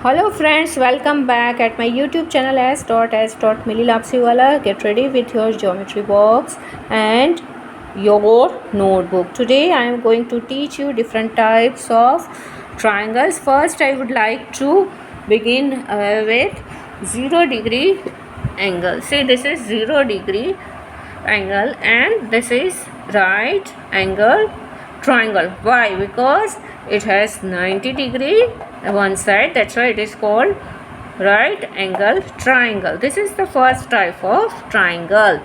Hello friends, welcome back at my YouTube channel s.milli lapsiwala. Get ready with your geometry box and your notebook. Today I am going to teach you different types of triangles. First I would like to begin with 0-degree angle. See, this is 0-degree angle and this is right angle triangle. Why? Because it has 90-degree one side, that's why it is called right angle triangle. This is the first type of triangle.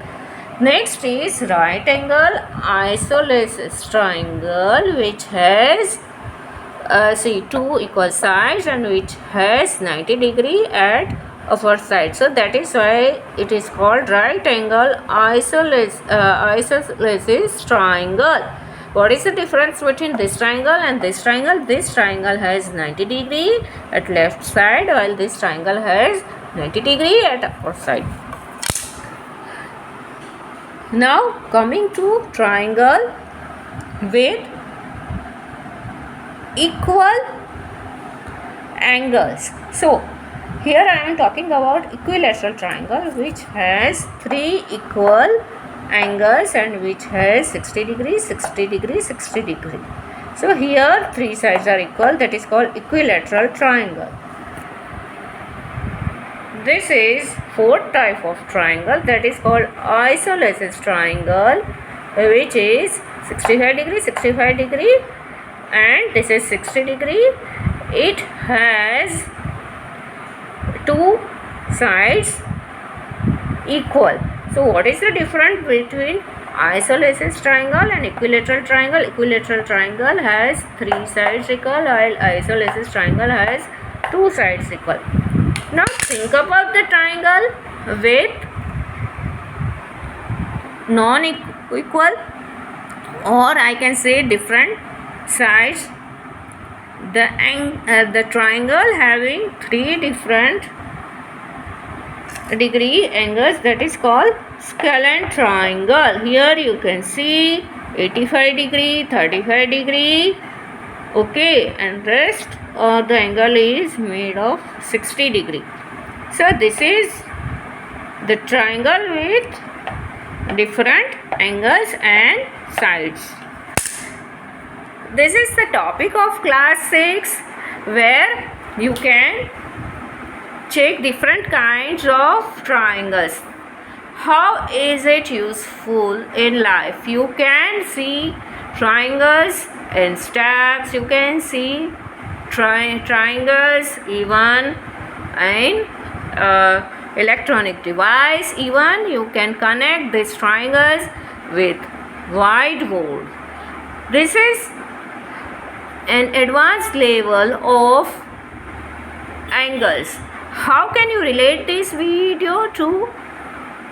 Next is right angle isosceles triangle, which has two equal sides and which has 90-degree at upper side. So that is why it is called right angle isosceles triangle. What is the difference between this triangle and this triangle? This triangle has 90-degree at left side while this triangle has 90-degree at upper side. Now coming to triangle with equal angles. So here I am talking about equilateral triangle which has three equal angles and which has 60 degree, 60 degree, 60 degree. So here three sides are equal, that is called equilateral triangle. This is fourth type of triangle, that is called isosceles triangle, which is 65 degree, 65 degree and this is 60 degree. It has two sides equal. So what is the difference between isosceles triangle and equilateral triangle? Equilateral triangle has three sides equal while isosceles triangle has two sides equal. Now think about the triangle with non-equal, or I can say different sides. The triangle having three different degree angles, that is called scalene triangle. Here you can see 85 degree, 35 degree, okay, and rest of the angle is made of 60 degree. So this is the triangle with different angles and sides. This is the topic of class 6 where you can check different kinds of triangles. How is it useful in life? You can see triangles in steps, you can see triangles even in electronic device, even you can connect these triangles with whiteboard. This is an advanced level of angles. How can you relate this video to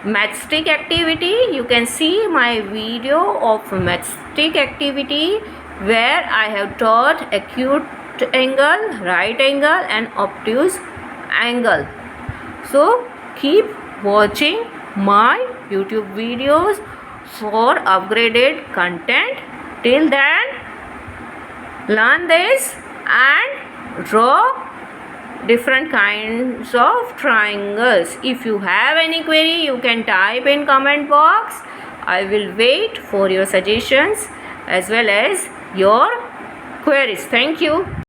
matchstick activity? You can see my video of matchstick activity where I have taught acute angle, right angle and obtuse angle. So keep watching my YouTube videos for upgraded content. Till then, learn this and draw different kinds of triangles. If you have any query, you can type in comment box. I will wait for your suggestions as well as your queries. Thank you.